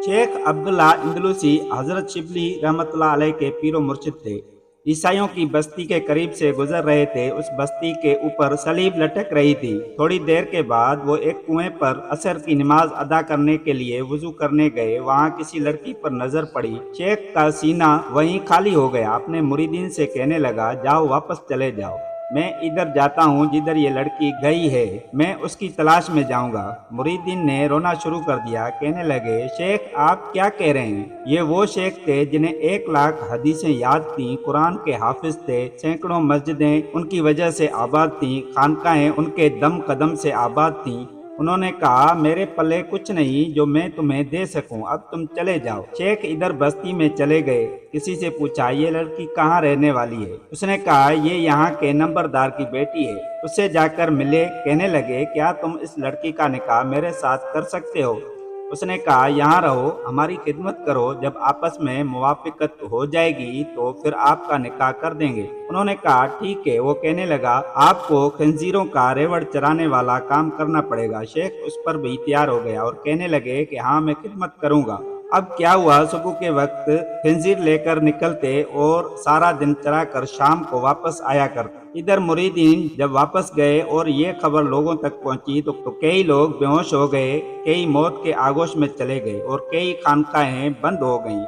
शेख अब्दुल्ला इंदलूसी हजरत शिबली रहमतुल्लाह अलैह के पीरो मुर्शिद थे। ईसाइयों की बस्ती के करीब से गुजर रहे थे। उस बस्ती के ऊपर सलीब लटक रही थी। थोड़ी देर के बाद वो एक कुएं पर असर की नमाज अदा करने के लिए वुजू करने गए। वहाँ किसी लड़की पर नजर पड़ी। शेख का सीना वहीं खाली हो गया। अपने मुरीदीन से कहने लगा, जाओ वापस चले जाओ, मैं इधर जाता हूँ जिधर ये लड़की गई है, मैं उसकी तलाश में जाऊंगा। मुरीदीन ने रोना शुरू कर दिया। कहने लगे, शेख आप क्या कह रहे हैं? ये वो शेख थे जिन्हें 1 लाख हदीसें याद थीं, कुरान के हाफिज थे, सैकड़ों मस्जिदें उनकी वजह से आबाद थीं, खानकाहें उनके दम कदम से आबाद थीं। उन्होंने कहा, मेरे पल्ले कुछ नहीं जो मैं तुम्हें दे सकूं, अब तुम चले जाओ। शेख इधर बस्ती में चले गए। किसी से पूछा, ये लड़की कहाँ रहने वाली है? उसने कहा, ये यहाँ के नंबरदार की बेटी है, उससे जाकर मिले। कहने लगे, क्या तुम इस लड़की का निकाह मेरे साथ कर सकते हो? उसने कहा, यहाँ रहो, हमारी खिदमत करो, जब आपस में मुवाफिकत हो जाएगी तो फिर आपका निकाह कर देंगे। उन्होंने कहा, ठीक है। वो कहने लगा, आपको खंजीरों का रेवड़ चराने वाला काम करना पड़ेगा। शेख उस पर भी तैयार हो गया और कहने लगे कि हाँ, मैं खिदमत करूंगा। अब क्या हुआ, सुबह के वक्त खंजीर लेकर निकलते और सारा दिन चरा कर शाम को वापस आया करते। इधर मुरीदीन जब वापस गए और ये खबर लोगों तक पहुंची तो कई लोग बेहोश हो गए, कई मौत के आगोश में चले गए और कई खानकाहें बंद हो गईं।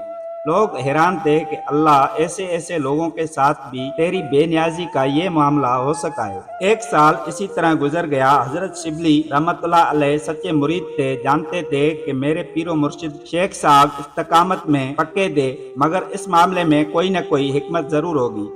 लोग हैरान थे कि अल्लाह ऐसे ऐसे लोगों के साथ भी तेरी बेनियाजी का ये मामला हो सका है। 1 साल इसी तरह गुजर गया। हजरत शिबली रहमतुल्लाह अलैह सच्चे मुरीद थे, जानते थे कि मेरे पीरो मुर्शिद शेख साहब इस्तकामत में पक्के थे, मगर इस मामले में कोई न कोई हिकमत जरूर होगी।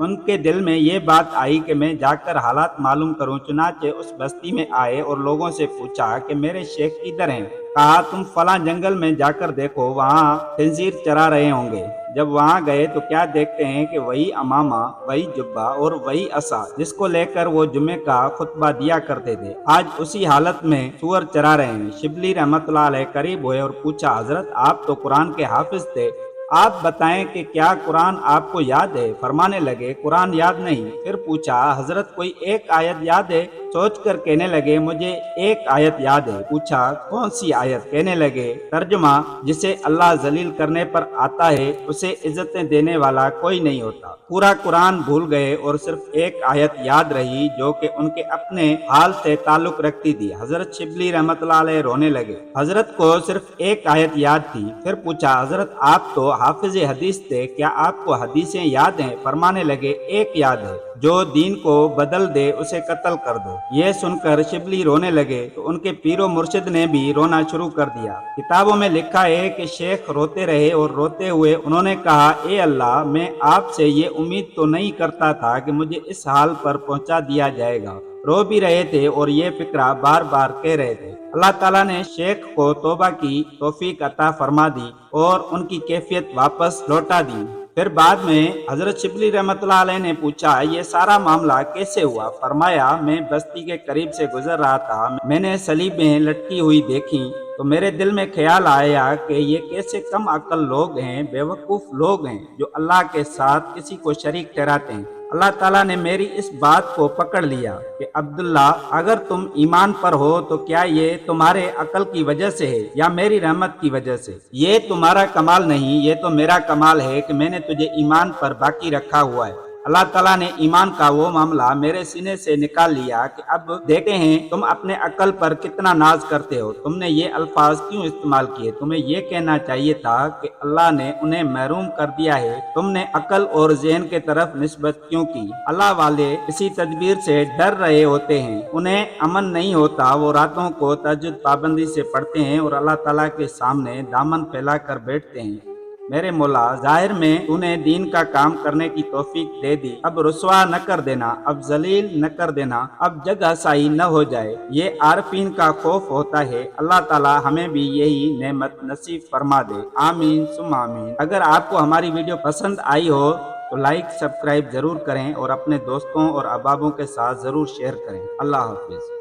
उनके दिल में ये बात आई कि मैं जाकर हालात मालूम करूं। चुनाचे उस बस्ती में आए और लोगों से पूछा कि मेरे शेख किधर हैं? कहा, तुम फलां जंगल में जाकर देखो, वहाँ खंजीर चरा रहे होंगे। जब वहाँ गए तो क्या देखते हैं कि वही अमामा, वही जुब्बा और वही असा जिसको लेकर वो जुमे का खुतबा दिया करते थे, आज उसी हालत में सूअर चरा रहे हैं। शिबली रहमतुल्लाह अलैह करीब हुए और पूछा, हजरत आप तो कुरान के हाफिज थे, आप बताएं कि क्या कुरान आपको याद है? फरमाने लगे, कुरान याद नहीं। फिर पूछा, हजरत कोई एक आयत याद है? सोचकर कहने लगे, मुझे एक आयत याद है। पूछा, कौन सी आयत? कहने लगे, तर्जुमा, जिसे अल्लाह जलील करने पर आता है उसे इज्जतें देने वाला कोई नहीं होता। पूरा कुरान भूल गए और सिर्फ एक आयत याद रही जो कि उनके अपने हाल से ताल्लुक रखती थी। हजरत शिबली रहमतुल्लाह अलैह रोने लगे। हजरत को सिर्फ एक आयत याद थी। फिर पूछा, हजरत आप तो हाफिज हदीस थे, क्या आपको हदीसें याद हैं? फरमाने लगे, एक याद है, जो दीन को बदल दे उसे कत्ल कर दो। ये सुनकर शिबली रोने लगे तो उनके पीरो मुर्शिद ने भी रोना शुरू कर दिया। किताबों में लिखा है कि शेख रोते रहे और रोते हुए उन्होंने कहा, ए अल्लाह, मैं आपसे ये उम्मीद तो नहीं करता था कि मुझे इस हाल पर पहुंचा दिया जाएगा। रो भी रहे थे और ये फिक्रा बार बार कह रहे थे। अल्लाह ताला ने शेख को तौबा की तौफीक अता फरमा दी और उनकी कैफियत वापस लौटा दी। फिर बाद में हजरत शिबली रहमतुल्लाह अलैह ने पूछा, ये सारा मामला कैसे हुआ? फरमाया, मैं बस्ती के करीब से गुजर रहा था, मैंने सलीबें लटकी हुई देखी तो मेरे दिल में ख्याल आया कि ये कैसे कम अक्ल लोग हैं, बेवकूफ़ लोग हैं जो अल्लाह के साथ किसी को शरीक ठहराते हैं। अल्लाह ताला ने मेरी इस बात को पकड़ लिया कि अब्दुल्ला, अगर तुम ईमान पर हो तो क्या ये तुम्हारे अकल की वजह से है या मेरी रहमत की वजह से? ये तुम्हारा कमाल नहीं, ये तो मेरा कमाल है कि मैंने तुझे ईमान पर बाकी रखा हुआ है। अल्लाह ताला ने ईमान का वो मामला मेरे सीने से निकाल लिया कि अब देखते हैं तुम अपने अकल पर कितना नाज करते हो। तुमने ये अल्फाज क्यों इस्तेमाल किए? तुम्हें ये कहना चाहिए था कि अल्लाह ने उन्हें महरूम कर दिया है। तुमने अकल और ज़हन के तरफ निस्बत क्यों की? अल्लाह वाले इसी तदबीर से डर रहे होते हैं, उन्हें अमन नहीं होता। वो रातों को तहज्जुद पाबंदी से पढ़ते हैं और अल्लाह ताला के सामने दामन फैला कर बैठते हैं। मेरे मौला, जाहिर में तूने दीन का काम करने की तौफीक दे दी, अब रुसवा न कर देना, अब जलील न कर देना, अब जगह साई न हो जाए। ये आरफीन का खौफ होता है। अल्लाह ताला हमें भी यही नेमत नसीब फरमा दे। आमीन सुम आमीन। अगर आपको हमारी वीडियो पसंद आई हो तो लाइक सब्सक्राइब जरूर करें और अपने दोस्तों और अहबाबों के साथ जरूर शेयर करें। अल्लाह हाफिज।